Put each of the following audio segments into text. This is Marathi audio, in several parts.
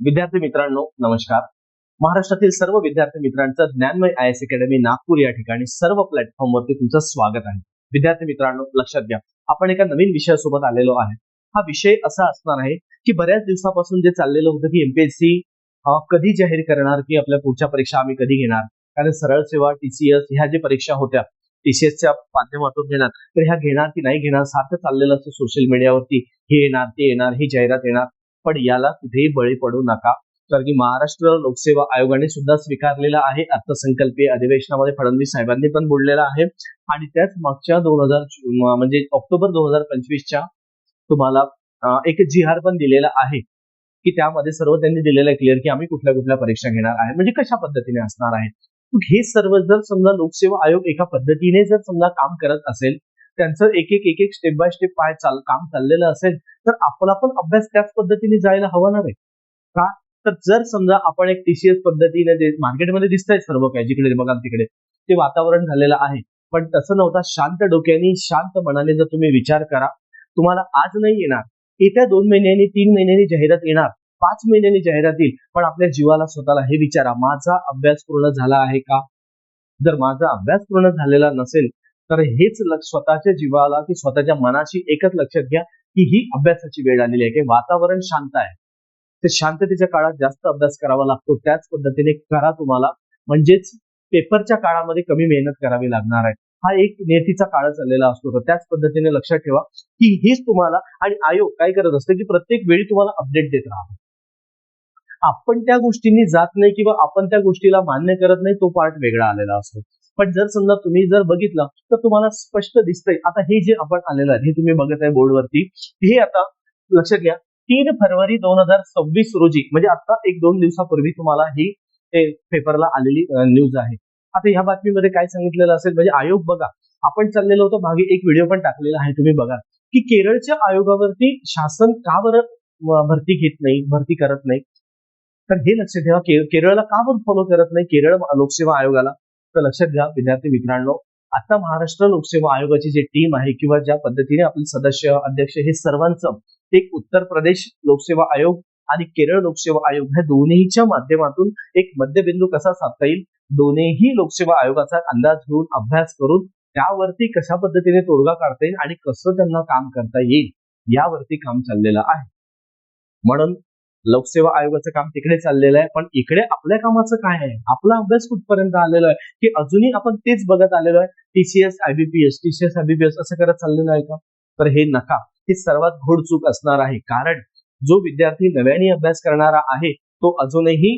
विद्यार्थी मित्रांनो नमस्कार. महाराष्ट्रातील सर्व विद्यार्थी मित्रांचं ज्ञानमय IAS अकॅडमी नागपूर या ठिकाणी सर्व प्लॅटफॉर्मवरती तुमचं स्वागत आहे. विद्यार्थी मित्रांनो लक्षात घ्या, आपण एका नवीन विषयासोबत आलेलो आहे. हा विषय असा असणार आहे की बऱ्याच दिवसापासून जे चाललेलं होतं की MPSC कधी जाहीर करणार की आपल्या पुढच्या परीक्षा आम्ही कधी घेणार, कारण सरळ सेवा TCS ह्या ज्या परीक्षा होत्या TCSच्या माध्यमातून घेणार, तर ह्या घेणार की नाही घेणार सारखं चाललेलं असतं सोशल मीडियावरती. हे येणार ते येणार, ही जाहिरात येणार, पण याला कुठेही बळी पडू नका. कारण की महाराष्ट्र लोकसेवा आयोगाने सुद्धा स्वीकारलेला आहे. अर्थसंकल्पीय अधिवेशनामध्ये फडणवीस साहेबांनी पण बोललेलं आहे आणि त्याच मागच्या 2000 म्हणजे ऑक्टोबर 2025च्या तुम्हाला एक जिहार पण दिलेला आहे की त्यामध्ये सर्व त्यांनी दिलेलं आहे क्लिअर की आम्ही कुठल्या कुठल्या परीक्षा घेणार आहे, म्हणजे कशा पद्धतीने असणार आहे. हे सर्व जर समजा लोकसेवा आयोग एका पद्धतीने जर समजा काम करत असेल, त्यांचं एक एक स्टेप बाय स्टेप काम चाललेलं असेल, तर आपला पण अभ्यास त्याच पद्धतीने जायला हवा ना रे. का तर जर समजा आपण एक TCS पद्धतीने मार्केटमध्ये दिसतंय सर्व काही जिकडे बघाल तिकडे ते वातावरण झालेलं आहे, पण तसं नव्हता. शांत डोक्याने शांत मनाने जर तुम्ही विचार करा, तुम्हाला आज नाही येणार, येत्या 2 महिन्यांनी 3 महिन्यांनी जाहिरात येणार, 5 महिन्यांनी जाहिरात येईल, पण आपल्या जीवाला स्वतःला हे विचारा, माझा अभ्यास पूर्ण झाला आहे का? जर माझा अभ्यास पूर्ण झालेला नसेल तर हेच स्वतःच्या जीवाला की स्वतःच्या मनाशी एकच लक्षात घ्या की ही अभ्यासाची वेळ आलेली आहे की वातावरण शांत आहे. ते शांततेच्या काळात जास्त अभ्यास करावा लागतो, त्याच पद्धतीने करा तुम्हाला, म्हणजेच पेपरच्या काळामध्ये कमी मेहनत करावी लागणार आहे. हा एक नियतीचा काळ चाललेला असतो, तर त्याच पद्धतीने लक्षात ठेवा की हेच तुम्हाला. आणि आयोग काय करत असतं की प्रत्येक वेळी तुम्हाला अपडेट देत राहतो. आपण त्या गोष्टींनी जात नाही किंवा आपण त्या गोष्टीला मान्य करत नाही, तो पार्ट वेगळा आलेला असतो. पण जर समजा तुम्ही जर बघितलं तर तुम्हाला स्पष्ट दिसतंय. आता हे जे आपण आलेलं आहे हे तुम्ही बघत आहे बोर्डवरती, हे आता लक्षात घ्या 3 फेब्रुवारी 2026 रोजी, म्हणजे आता 1-2 दिवसापूर्वी तुम्हाला ही पेपरला आलेली न्यूज आहे. आता ह्या बातमीमध्ये काय सांगितलेलं असेल, म्हणजे आयोग बघा, आपण चाललेलं होतं मागे एक व्हिडिओ पण टाकलेला आहे, तुम्ही बघा की केरळच्या आयोगावरती शासन का बरं भरती घेत नाही, भरती करत नाही. तर हे लक्षात ठेवा, केरळला का बरं फॉलो करत नाही केरळ लोकसेवा आयोगाला. तर लक्षात घ्या विद्यार्थी मित्रांनो, आता महाराष्ट्र लोकसेवा आयोगाची जी टीम आहे किंवा ज्या पद्धतीने आपले सदस्य अध्यक्ष हे सर्वांचं एक उत्तर प्रदेश लोकसेवा आयोग आणि केरळ लोकसेवा आयोग ह्या दोन्हीच्या माध्यमातून एक मध्यबिंदू कसा साधता येईल, दोन्ही लोकसेवा आयोगाचा अंदाज घेऊन अभ्यास करून त्यावरती कशा पद्धतीने तोडगा काढता येईल आणि कसं त्यांना काम करता येईल यावरती काम चाललेलं आहे. म्हणून लोकसेवा आयोगाचं काम तिकडे चाललेलं आहे, पण इकडे आपल्या कामाचं काय आहे, आपला अभ्यास कुठपर्यंत आलेला आहे की अजूनही आपण तेच बघत आलेलो आहे. TCS IBPS असं करत चाललेलं आहे का? तर हे नका, ही सर्वात घोड चूक असणार आहे. कारण जो विद्यार्थी नव्याने अभ्यास करणारा आहे तो अजूनही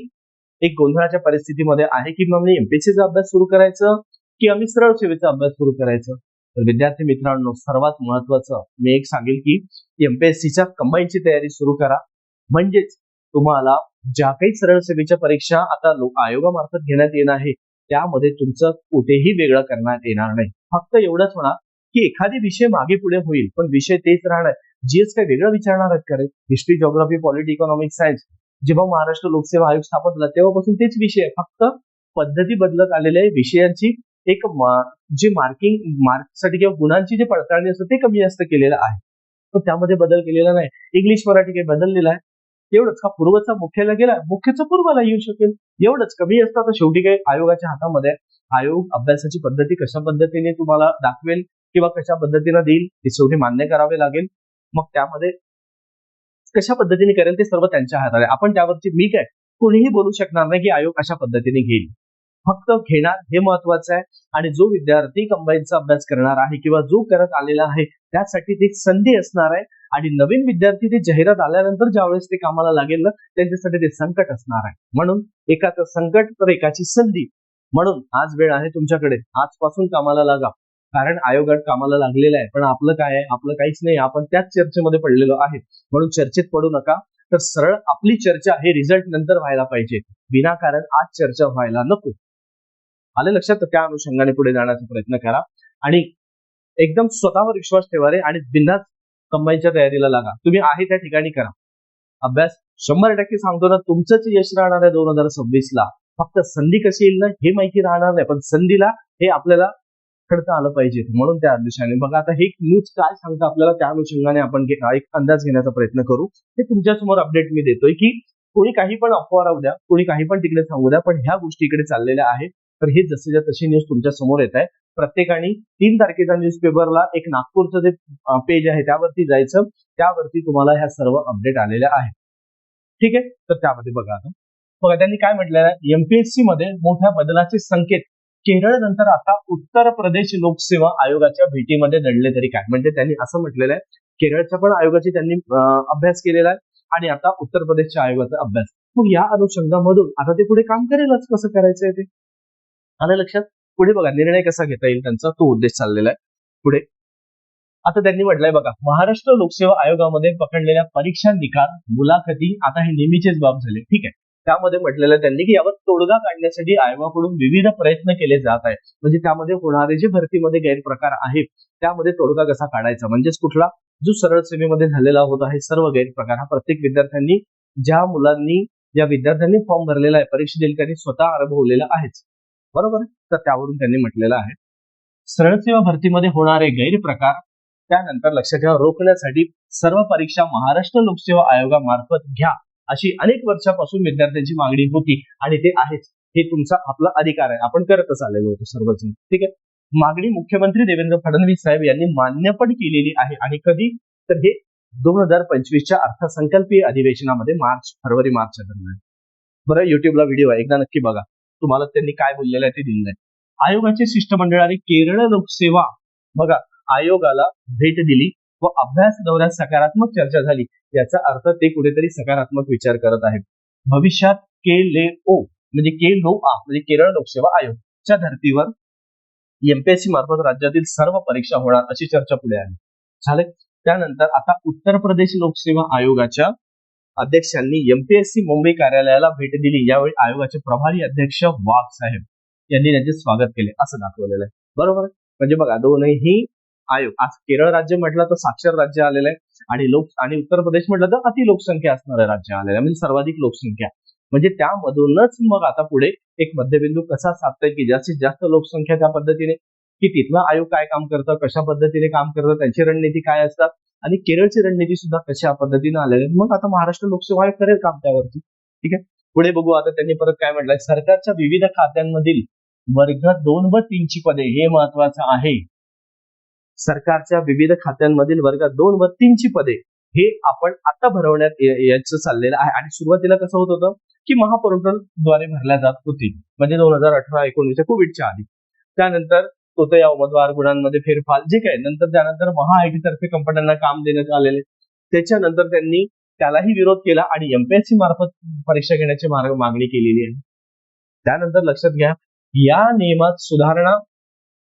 एक गोंधळाच्या परिस्थितीमध्ये आहे की मग मी MPSCचा अभ्यास सुरू करायचं की आम्ही सरळ सेवेचा अभ्यास सुरू करायचं. तर विद्यार्थी मित्रांनो, सर्वात महत्वाचं मी एक सांगेल की MPSCच्या कंबाईनची तयारी सुरू करा, म्हणजेच तुम्हाला ज्या काही सरळ सेवेच्या परीक्षा आता आयोगामार्फत घेण्यात येणार आहे त्यामध्ये तुमचं कुठेही वेगळं करण्यात येणार नाही. फक्त एवढंच होणार की एखादी विषय मागे पुढे होईल, पण विषय तेच राहणार. GS काय वेगळं विचारणार आहेत का रे? History, geography, polity, economics, science जेव्हा महाराष्ट्र लोकसेवा आयोग स्थापन झाला तेव्हापासून तेच विषय आहे, फक्त पद्धती बदलत आलेल्या आहे. विषयांची एक जे मार्कसाठी किंवा गुणांची जे पडताळणी असते ते कमी जास्त केलेलं आहे, तर त्यामध्ये बदल केलेला नाही. इंग्लिश मराठी काही बदललेला आहे एवढंच. का पूर्वचा मुख्याला गेला, मुख्यचा पूर्वाला येऊ शकेल, एवढंच कमी असतं. तर शेवटी काही आयोगाच्या हातामध्ये, आयोग अभ्यासाची पद्धती कशा पद्धतीने तुम्हाला दाखवेल किंवा कशा पद्धतीने देईल ते शेवटी मान्य करावे लागेल. मग त्यामध्ये कशा पद्धतीने करेल ते सर्व त्यांच्या हातात आहे. आपण त्यावरची मी काय कोणीही बोलू शकणार नाही की आयोग कशा पद्धतीने घेईल, फक्त घेणार हे महत्वाचं आहे. आणि जो विद्यार्थी कंबाईनचा अभ्यास करणार आहे किंवा जो करत आलेला आहे त्यासाठी ती संधी असणार आहे. आणि नवीन विद्यार्थी ते जाहिरात आल्यानंतर ज्यावेळेस ते कामाला लागेल ना त्यांच्यासाठी ते संकट असणार आहे. म्हणून एकाचं संकट तर एकाची संधी. म्हणून आज वेळ आहे तुमच्याकडे, आजपासून कामाला लागा. कारण आयोग कामाला लागलेला आहे, पण आपलं काय आहे, आपलं काहीच नाही. आपण त्याच चर्चेमध्ये पडलेलो आहे, म्हणून चर्चेत पडू नका. तर सरळ आपली चर्चा हे रिझल्ट नंतर व्हायला पाहिजे, विनाकारण आज चर्चा व्हायला नको. आलं लक्षात? त्या अनुषंगाने पुढे जाण्याचा प्रयत्न करा आणि एकदम स्वतःवर विश्वास ठेवा रे, आणि बिनधास्त कंबाईनच्या तयारीला लागा. तुम्ही आहे त्या ठिकाणी करा अभ्यास. 100% सांगतो ना, तुमचंच यश राहणार आहे 2026ला. फक्त संधी कशी येईल ना हे माहिती राहणार नाही, पण संधीला हे आपल्याला खडता आलं पाहिजे. म्हणून त्या अनुषंगाने बघा, आता हे न्यूज काय सांगतं आपल्याला, त्या अनुषंगाने आपण एक अंदाज घेण्याचा प्रयत्न करू. हे तुमच्या समोर अपडेट मी देतोय की कोणी काही पण अफवा राहू द्या, कोणी काही पण तिकडे सांगू द्या, पण ह्या गोष्टी इकडे चाललेल्या आहेत. तर हे जसेच्या तशी न्यूज तुमच्या समोर येत आहे. प्रत्येकाने 3 तारखेचा न्यूजपेपरला एक नागपूरचं जे पेज आहे त्यावरती जायचं, त्यावरती तुम्हाला ह्या सर्व अपडेट आलेल्या आहेत. ठीक आहे, तर त्यामध्ये बघा आता बघा त्यांनी काय म्हटलेलं आहे, एमपीएससी मध्ये मोठ्या बदलाचे संकेत. केरळ नंतर आता उत्तर प्रदेश लोकसेवा आयोगाच्या भेटीमध्ये दडले तरी काय, म्हणजे त्यांनी असं म्हटलेलं आहे, केरळच्या पण आयोगाची त्यांनी अभ्यास केलेला आहे आणि आता उत्तर प्रदेशच्या आयोगाचा अभ्यास. मग या अनुषंगामधून आता ते पुढे काम करेलच, कसं करायचंय ते आलं लक्षात. पुढे बघा निर्णय कसा घेता येईल त्यांचा तो उद्देश चाललेला आहे. पुढे आता त्यांनी म्हटलंय बघा, महाराष्ट्र लोकसेवा आयोगामध्ये पकडलेल्या परीक्षा निकाल मुलाखती आता हे नेहमीचेच बाब झाले. ठीक आहे, त्यामध्ये म्हटलेलं त्यांनी की यावर तोडगा काढण्यासाठी आयोगाकडून विविध प्रयत्न केले जात आहेत. म्हणजे त्यामध्ये होणारे जे भरतीमध्ये गैरप्रकार आहेत त्यामध्ये तोडगा कसा काढायचा, म्हणजेच कुठला जो सरळ सेवेमध्ये झालेला होता हे सर्व गैरप्रकार हा प्रत्येक विद्यार्थ्यांनी ज्या विद्यार्थ्यांनी फॉर्म भरलेला आहे, परीक्षा दिली त्यांनी स्वतः अनुभवलेला आहेच, बरोबर. तर त्यावरून त्यांनी म्हटलेलं आहे सरळ सेवा भरतीमध्ये होणारे गैरप्रकार त्यानंतर लक्षात ठेवा रोखण्यासाठी सर्व परीक्षा महाराष्ट्र लोकसेवा आयोगामार्फत घ्या अशी अनेक वर्षापासून विद्यार्थ्यांची मागणी होती आणि ते आहेच. हे तुमचा आपला अधिकार आहे, आपण करतच आलेलो होतो सर्वजण. ठीक आहे, मागणी मुख्यमंत्री देवेंद्र फडणवीस साहेब यांनी मान्य पण केलेली आहे. आणि कधी, तर हे 2025च्या अर्थसंकल्पीय अधिवेशनामध्ये फरवरी मार्चच्या दरम्यान. बरं, युट्यूबला व्हिडिओ आहे, एकदा नक्की बघा, तुम्हाला त्यांनी काय बोललेलं आहे ते दिलेलं आहे. आयोगाचे शिष्टमंडळाने केरळ लोकसेवा बघा आयोगाला भेट दिली व अभ्यास दौऱ्यात सकारात्मक चर्चा झाली. याचा अर्थ ते कुठेतरी सकारात्मक विचार करत आहेत. भविष्यात म्हणजे केरळ लोकसेवा आयोगच्या धर्तीवर एमपीएससी मार्फत राज्यातील सर्व परीक्षा होणार अशी चर्चा पुढे आली. झाले. त्यानंतर आता उत्तर प्रदेश लोकसेवा आयोगाच्या अध्यक्षांनी एमपीएससी मुंबई कार्यालयाला भेट दिली. यावेळी आयोगाचे प्रभारी अध्यक्ष वाघ साहेब यांनी त्याचे स्वागत केले असं दाखवलेलं आहे, बरोबर. म्हणजे बघा दोनही आयोग, आज केरळ राज्य म्हटलं तर साक्षर राज्य आलेलं आहे आणि उत्तर प्रदेश म्हटलं तर अति लोकसंख्या असणारं राज्य आलेलं आहे, म्हणजे सर्वाधिक लोकसंख्या. म्हणजे त्यामधूनच मग आता पुढे एक मध्यबिंदू कसा साधता की जास्तीत जास्त लोकसंख्या त्या पद्धतीने की तिथला आयोग काय काम करतं, कशा पद्धतीने काम करतं, त्यांची रणनीती काय असतात आणि केरळची रणनीती सुद्धा कशा पद्धतीने आलेली. मग आता महाराष्ट्र लोकसेवा आयोग करेल काम त्यावरती. ठीक आहे, पुढे बघू आता त्यांनी परत काय म्हटलंय, सरकारच्या विविध खात्यांमधील वर्ग 2 व 3 ची पदे, हे महत्वाचं आहे. सरकारच्या विविध खात्यांमधील वर्ग 2 व 3 ची पदे हे आपण आता भरवण्यात याचं चाललेलं आहे. आणि सुरुवातीला कसं होत होतं की महापोर्टलद्वारे भरल्या जात होती, म्हणजे 2018-19 कोविडच्या आधी. त्यानंतर तोतया उमेदवार गुणांमध्ये फेरफार जे काय नंतर त्यानंतर महाआयटी तर्फे कंपन्यांना काम देण्यात आलेले. त्याच्यानंतर त्यांनी त्यालाही विरोध केला आणि एमपीएससी मार्फत परीक्षा घेण्याची मागणी केलेली आहे. त्यानंतर लक्षात घ्या, या नियमात सुधारणा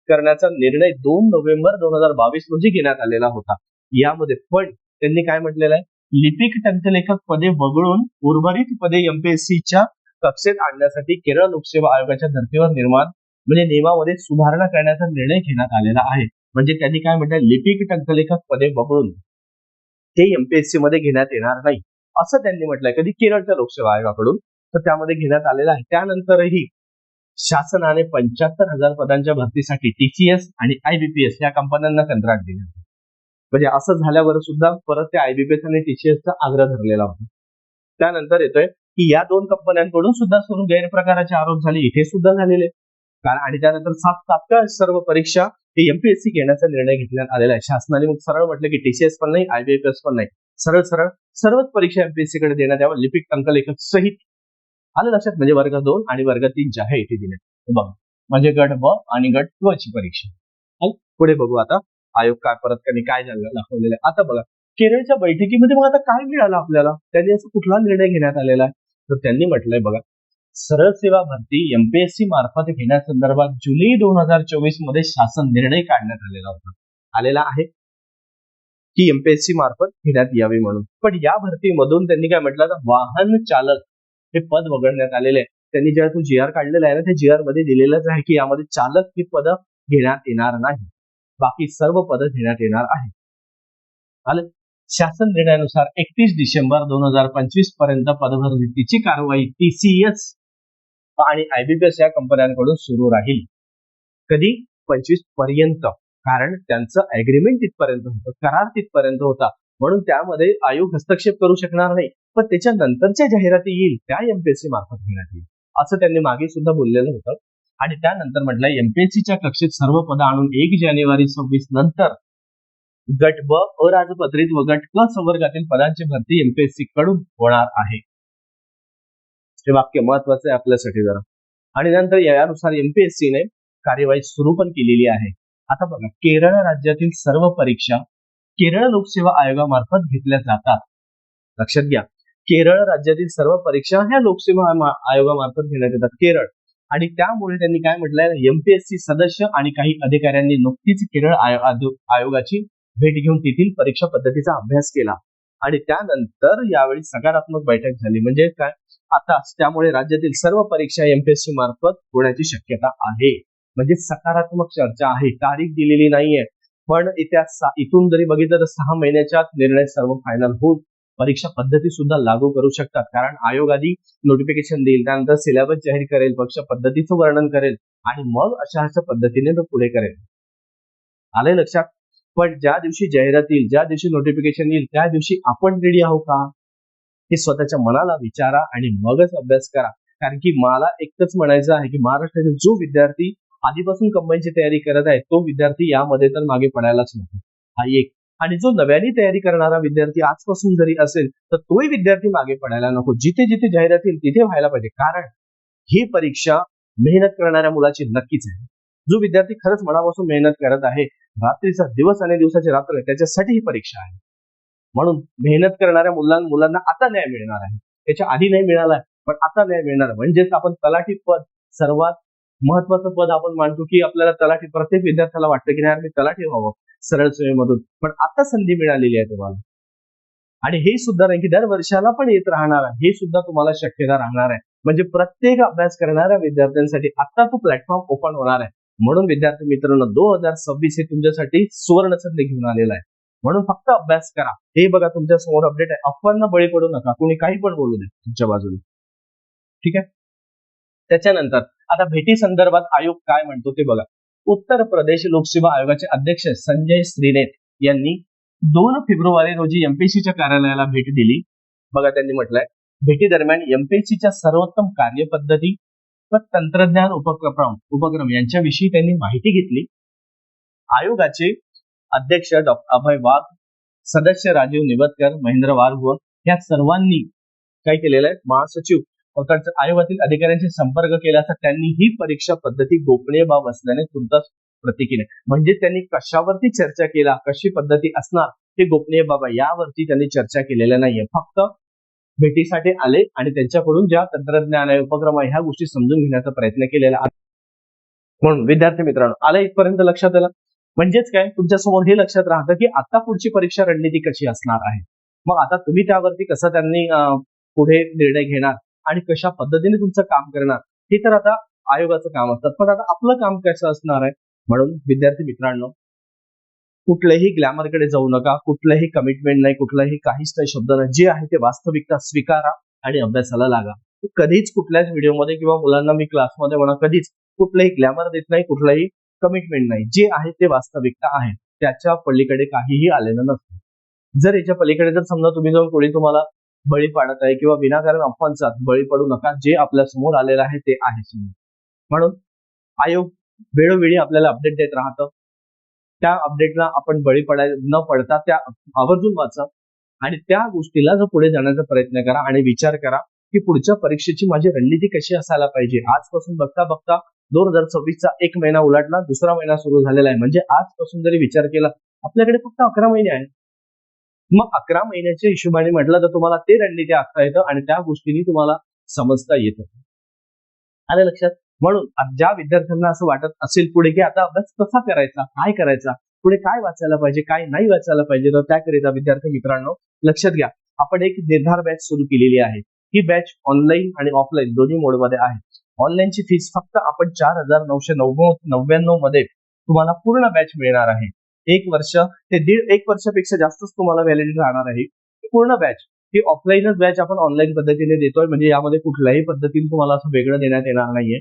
करण्याचा निर्णय 2 नोव्हेंबर 2022 रोजी घेण्यात आलेला होता. यामध्ये पण त्यांनी काय म्हटलेलं आहे, लिपिक टंकलेखक पदे वगळून उर्वरित पदे एमपीएससीच्या कक्षेत आणण्यासाठी केरळ लोकसेवा आयोगाच्या धर्तीवर म्हणजे नियमामध्ये सुधारणा करण्याचा निर्णय घेण्यात आलेला आहे. म्हणजे त्यांनी काय म्हटलं, लिपिक टंकलेखक पदे वगळून ते एमपीएससी मध्ये घेण्यात येणार नाही असं त्यांनी म्हटलंय. कधी केरळच्या लोकसेवा आयोगाकडून, तर त्यामध्ये घेण्यात आलेलं आहे. त्यानंतरही शासनाने 75,000 पदांच्या भरतीसाठी टीसीएस आणि आयबीपीएस या कंपन्यांना कंत्राट दिले. म्हणजे असं झाल्यावर सुद्धा परत त्या आयबीपीएस आणि टीसीएसचा आग्रह धरलेला होता. त्यानंतर येतोय की या 2 कंपन्यांकडून सुद्धा गैरप्रकाराचे आरोप झाले, इथे सुद्धा झालेले. आणि त्यानंतर तात्काळ सर्व परीक्षा हे एमपीएससी घेण्याचा निर्णय घेण्यात आलेला आहे. शासनाने मग सरळ म्हटलं की टीसीएस पण नाही, आयबीपीएस पण नाही, सरळ सर्वच परीक्षा एमपीएससी कडे देण्यात यावं, लिपिक टंकलेखक सहित. आलं लक्षात, म्हणजे वर्ग 2 आणि वर्ग 3 च्या आहे इथे दिले. बघा, म्हणजे गट ब आणि गट क ची परीक्षा. पुढे बघू आता आयोग काय परत काय झालं दाखवलेलं आहे. आता बघा केरळच्या बैठकीमध्ये मग आता काय मिळालं आपल्याला, त्यांनी असं कुठला निर्णय घेण्यात आलेला आहे, तर त्यांनी म्हटलंय बघा, सरळ सेवा भरती एमपीएससी मार्फत घेण्यासंदर्भात जुलै 2024 मध्ये शासन निर्णय काढण्यात आलेला आहे की एमपीएससी मार्फत घेण्यात यावी म्हणून. पण या भरतीमधून त्यांनी काय म्हटलं, वाहन चालक हे पद वगळण्यात आलेले आहे. त्यांनी जेव्हा तो जीआर काढलेला आहे ना, त्या जीआर मध्ये दिलेलंच आहे की यामध्ये चालक ही पद घेण्यात येणार नाही, बाकी सर्व पद घेण्यात येणार आहे. आलं. शासन निर्णयानुसार 31 डिसेंबर 2025 पर्यंत पदभरतीची कारवाई टीसीएस आणि आयबीपीएस या कंपन्यांकडून सुरू राहील. कधी 25 पर्यंत, कारण त्यांचं अग्रीमेंट तिथपर्यंत होतं, करार तिथपर्यंत होता, म्हणून त्यामध्ये आयोग हस्तक्षेप करू शकणार नाही. पण त्याच्या नंतरच्या जाहिराती येईल त्या एमपीएससी मार्फत घेण्यात येईल असं त्यांनी मागे सुद्धा बोललेलं होतं. आणि त्यानंतर म्हटलं एमपीएससीच्या कक्षेत सर्व पदं आणून 1 जानेवारी 26 नंतर गट ब अराजपत्रित व गट क संवर्गातील पदांची भरती एमपीएससी कडून होणार आहे. हे वाक्य महत्वाचं आहे आपल्यासाठी जरा. आणि नंतर यानुसार एमपीएससीने कार्यवाही सुरू पण केलेली आहे. आता बघा, केरळ राज्यातील सर्व परीक्षा केरळ लोकसेवा आयोगामार्फत घेतल्या जातात. लक्षात घ्या, केरळ राज्यातील सर्व परीक्षा ह्या लोकसेवा आयोगामार्फत घेण्यात येतात केरळ. आणि त्यामुळे त्यांनी काय म्हटलंय, एमपीएससी सदस्य आणि काही अधिकाऱ्यांनी नुकतीच केरळ आयोगाची भेट घेऊन तेथील परीक्षा पद्धतीचा अभ्यास केला. आणि त्यानंतर यावेळी सकारात्मक बैठक झाली. म्हणजे काय, आता त्यामुळे राज्यातील सर्व परीक्षा एमपीएससी मार्फत होण्याची शक्यता आहे. म्हणजे सकारात्मक चर्चा आहे. तारीख दिलेली नाहीये, पण इथून जरी बघितलं तर 6 महिन्याच्या निर्णय सर्व फायनल होऊन परीक्षा पद्धती सुद्धा लागू करू शकतात. कारण आयोग आधी नोटिफिकेशन देईल, त्यानंतर सिलेबस जाहीर करेल, परीक्षा पद्धतीचं वर्णन करेल आणि मग अशा पद्धतीने तो पुढे करेल. आलंय लक्षात. पण ज्या दिवशी जाहिरात येईल, ज्या दिवशी नोटिफिकेशन येईल, त्या दिवशी आपण रेडी आहोत का हे स्वतःच्या मनाला विचारा आणि मगच अभ्यास करा. कारण की मला एकच म्हणायचं आहे की महाराष्ट्रातील जो विद्यार्थी आधीपासून कंबाईनची तयारी करत आहे तो विद्यार्थी यामध्ये तर मागे पडायलाच नको. हा एक. आणि जो नव्याने तयारी करणारा विद्यार्थी आजपासून जरी असेल तर तोही विद्यार्थी मागे पडायला नको. जिथे जिथे जाहिरात येईल तिथे व्हायला पाहिजे. कारण ही परीक्षा मेहनत करणाऱ्या मुलाची नक्कीच आहे. जो विद्यार्थी खरंच मनापासून मेहनत करत आहे, रात्रीचा दिवस आणि दिवसाची रात्र, त्याच्यासाठी ही परीक्षा आहे. म्हणून मेहनत करणाऱ्या मुलांना आता न्याय मिळणार आहे. त्याच्या आधी नाही मिळाला पण आता न्याय मिळणार आहे. म्हणजेच आपण तलाठी पद सर्वात महत्वाचं पद आपण मानतो की आपल्याला तलाठी, प्रत्येक विद्यार्थ्याला वाटतं की नाही मी तलाठी व्हावं सरळ सेवेमधून, पण आता संधी मिळालेली आहे तुम्हाला. आणि हे सुद्धा नाही की दर वर्षाला पण येत राहणार आहे, हे सुद्धा तुम्हाला शक्यता राहणार आहे. म्हणजे प्रत्येक अभ्यास करणाऱ्या विद्यार्थ्यांसाठी आता तो प्लॅटफॉर्म ओपन होणार आहे. म्हणून विद्यार्थी मित्रांनो, 2026 हे तुमच्यासाठी सुवर्ण संधी घेऊन आलेला आहे. म्हणून फक्त अभ्यास करा. हे बघा तुमच्या समोर अपडेट आहे. अफवांना बळी पडू नका. कोणी काही पण बोलू दे तुमच्या बाजूने. ठीक आहे. त्याच्यानंतर आता भेटी संदर्भात आयोग काय म्हणतो ते बघा. उत्तर प्रदेश लोकसेवा आयोगाचे अध्यक्ष संजय श्रीनेत यांनी 2 फेब्रुवारी रोजी एमपीएससीच्या कार्यालयाला भेट दिली. बघा त्यांनी म्हटलंय, भेटी दरम्यान एमपीएससीच्या सर्वोत्तम कार्यपद्धती व तंत्रज्ञान उपक्रम यांच्याविषयी त्यांनी माहिती घेतली. आयोगाचे अध्यक्ष डॉक्टर अभय वाघ, सदस्य राजीव निबतकर, महेंद्र वारगुर या सर्वांनी काय केलेलं आहे, महासचिव आयोगातील अधिकाऱ्यांशी संपर्क केला असता त्यांनी ही परीक्षा पद्धती गोपनीय बाब असल्याने तुर्तास प्रतिक्रिया, म्हणजे त्यांनी कशावरती चर्चा केला, कशी पद्धती असणार हे गोपनीय बाब यावरती त्यांनी चर्चा केलेल्या नाहीये. फक्त भेटीसाठी आले आणि त्यांच्याकडून ज्या तंत्रज्ञान आहे, उपक्रम आहे, ह्या गोष्टी समजून घेण्याचा प्रयत्न केलेला आहे. म्हणून विद्यार्थी मित्रांनो, आलं इथपर्यंत लक्षात आलं. म्हणजेच काय, तुमच्या समोर हे लक्षात राहतं की आता पुढची परीक्षा रणनीती कशी असणार आहे. मग आता तुम्ही त्यावरती कसं त्यांनी पुढे निर्णय घेणार आणि कशा पद्धतीने तुमचं काम करणार हे तर आता आयोगाचं काम असतं. पण आता आपलं काम कसं असणार आहे. म्हणून विद्यार्थी मित्रांनो, कुठल्याही ग्लॅमरकडे जाऊ नका, कुठलंही कमिटमेंट नाही, कुठलाही काहीच काही शब्द नाही. जे आहे ते वास्तविकता स्वीकारा आणि अभ्यासाला लागा. कधीच कुठल्याच व्हिडिओमध्ये किंवा मुलांना मी क्लासमध्ये म्हणा, कधीच कुठलंही ग्लॅमर देत नाही, कुठलाही कमिटमेंट नाही. जे आहे ते वास्तविकता आहे, त्याच्या पलीकडे काहीही आलेलं नसतं. जर याच्या पलीकडे जर समजा तुम्ही जाऊन कोणी तुम्हाला बळी पाडत आहे किंवा विनाकारण अफवांचा बळी पडू नका. जे आपल्या समोर आलेलं आहे ते आहे. म्हणून आयोग वेळोवेळी आपल्याला अपडेट देत राहतं. त्या अपडेटला आपण बळी न पडता त्या आवर्जून वाचा आणि त्या गोष्टीला जर पुढे जाण्याचा प्रयत्न करा आणि विचार करा की पुढच्या परीक्षेची माझी रणनीती कशी असायला पाहिजे. आजपासून बघता बघता 2026चा 1 महिना उलटला, दुसरा महिना सुरू झालेला आहे. म्हणजे आजपासून जरी विचार केला, आपल्याकडे फक्त 11 महिने आहेत. मग 11 महिन्याच्या हिशोबाने म्हटलं तर तुम्हाला ते रणनीती आखता येतं आणि त्या गोष्टींनी तुम्हाला समजता येतं. आलं लक्षात. म्हणून ज्या विद्यार्थ्यांना असं वाटत असेल पुढे की आता अभ्यास कसा करायचा, काय करायचा, पुढे काय वाचायला पाहिजे, काय नाही वाचायला पाहिजे, तर त्याकरिता विद्यार्थी मित्रांनो लक्षात घ्या, आपण एक निर्धार बॅच सुरू केलेली आहे. ही बॅच ऑनलाईन आणि ऑफलाईन दोन्ही मोडमध्ये आहे. ऑनलाईनची फीस फक्त आपण 4,999 मध्ये तुम्हाला पूर्ण बॅच मिळणार आहे. 1 वर्ष ते 1.5 वर्षापेक्षा जास्तच तुम्हाला व्हॅलिडिटी राहणार आहे. पूर्ण बॅच ही ऑफलाईनच बॅच आपण ऑनलाईन पद्धतीने देतोय. म्हणजे यामध्ये कुठल्याही पद्धतीने तुम्हाला असं वेगळं देण्यात येणार नाहीये.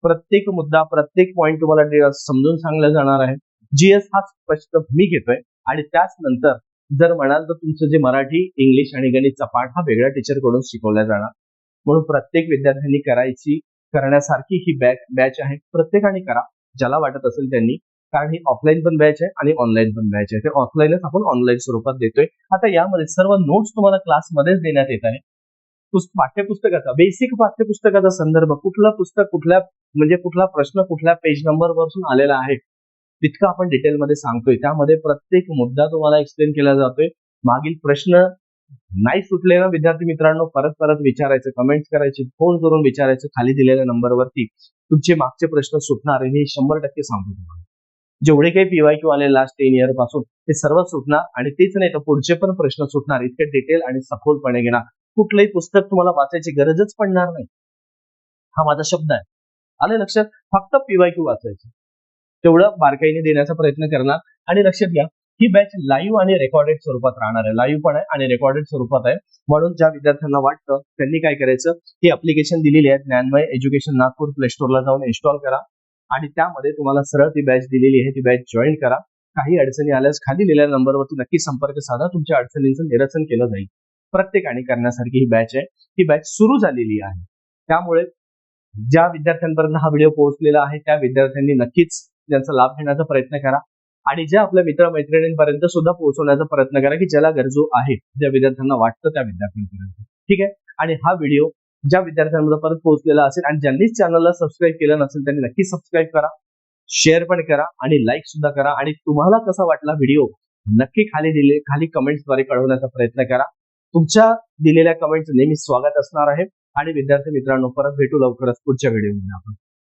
प्रत्येक मुद्दा, प्रत्येक पॉईंट तुम्हाला समजून सांगलं जाणार आहे. जीएस हा स्पष्ट मी घेतोय आणि त्याच नंतर जर म्हणाल तर तुमचं जे मराठी, इंग्लिश आणि गणितचा पाठ हा वेगळ्या टीचरकडून शिकवला जाणार. म्हणून प्रत्येक विद्यार्थ्यांनी करण्यासारखी ही बॅच आहे. प्रत्येकाने करा ज्याला वाटत असेल त्यांनी, कारण ही ऑफलाईन पण बॅच आहे आणि ऑनलाईन पण बॅच आहे. ते ऑफलाईनच आपण ऑनलाईन स्वरूपात देतोय. आता यामध्ये सर्व नोट्स तुम्हाला क्लासमध्येच देण्यात येत आहे. पाठ्यपुस्तकाचा बेसिक पाठ्यपुस्तकाचा संदर्भ कुठला प्रश्न कुठल्या पेज नंबर पासून आलेला आहे तितकं आपण डिटेलमध्ये सांगतोय. त्यामध्ये प्रत्येक मुद्दा तुम्हाला एक्सप्लेन केला जातोय. मागील प्रश्न नाही सुटले ना विद्यार्थी मित्रांनो, परत परत विचारायचं, कमेंट्स करायचे, फोन करून विचारायचं खाली दिलेल्या नंबरवरती. तुमचे मागचे प्रश्न सुटणार हे 100% सांगतो तुम्हाला. जेवढे काही पीवायक्यू आले लास्ट 10 इयर पासून ते सर्व सुटणार आणि तेच नाही तर पुढचे पण प्रश्न सुटणार. इतके डिटेल आणि सखोलपणे घेणार. कुठलंही पुस्तक तुम्हाला वाचायची गरजच पडणार नाही. हा माझा शब्द आहे. आले लक्षात? फक्त पीवायक्यू वाचायचं, तेवढं बारकाईने देण्याचा प्रयत्न करणार. आणि लक्षात घ्या, ही बॅच लाईव्ह आणि रेकॉर्डेड स्वरूपात राहणार आहे. लाईव्ह पण आहे आणि रेकॉर्डेड स्वरूपात आहे. म्हणून ज्या विद्यार्थ्यांना वाटतं त्यांनी काय करायचं, ही अप्लिकेशन दिलेली आहे ज्ञानमय एज्युकेशन नागपूर, प्ले स्टोअरला जाऊन इन्स्टॉल करा आणि त्यामध्ये तुम्हाला सरळ ती बॅच दिलेली आहे, ती बॅच जॉईन करा. काही अडचणी आल्यास खाली दिलेल्या नंबरवरती नक्की संपर्क साधा. तुमच्या अडचणींचं निरसन केलं जाईल. प्रत्येकाने करण्यासारखी ही बॅच आहे. ही बॅच सुरू झालेली आहे. त्यामुळे ज्या विद्यार्थ्यांपर्यंत हा व्हिडिओ पोहोचलेला आहे त्या विद्यार्थ्यांनी नक्कीच त्यांचा लाभ घेण्याचा प्रयत्न करा आणि ज्या आपल्या मित्रमैत्रिणींपर्यंत सुद्धा पोहोचवण्याचा प्रयत्न करा की ज्याला गरजू आहे, ज्या विद्यार्थ्यांना वाटतं त्या विद्यार्थ्यांपर्यंत. ठीक आहे. आणि हा व्हिडिओ ज्या विद्यार्थ्यांमध्ये परत पोहोचलेला असेल आणि ज्यांनीच चॅनलला सबस्क्राईब केलं नसेल त्यांनी नक्की सबस्क्राईब करा, शेअर पण करा आणि लाईक सुद्धा करा. आणि तुम्हाला कसा वाटला व्हिडिओ नक्की खाली कमेंट्सद्वारे कळवण्याचा प्रयत्न करा. तुमच्या दिलेल्या कमेंट्स नेहमी स्वागत असणार आहे. आणि विद्यार्थी मित्रांनो, परत भेटू लवकरच पुढच्या व्हिडिओमध्ये आपण.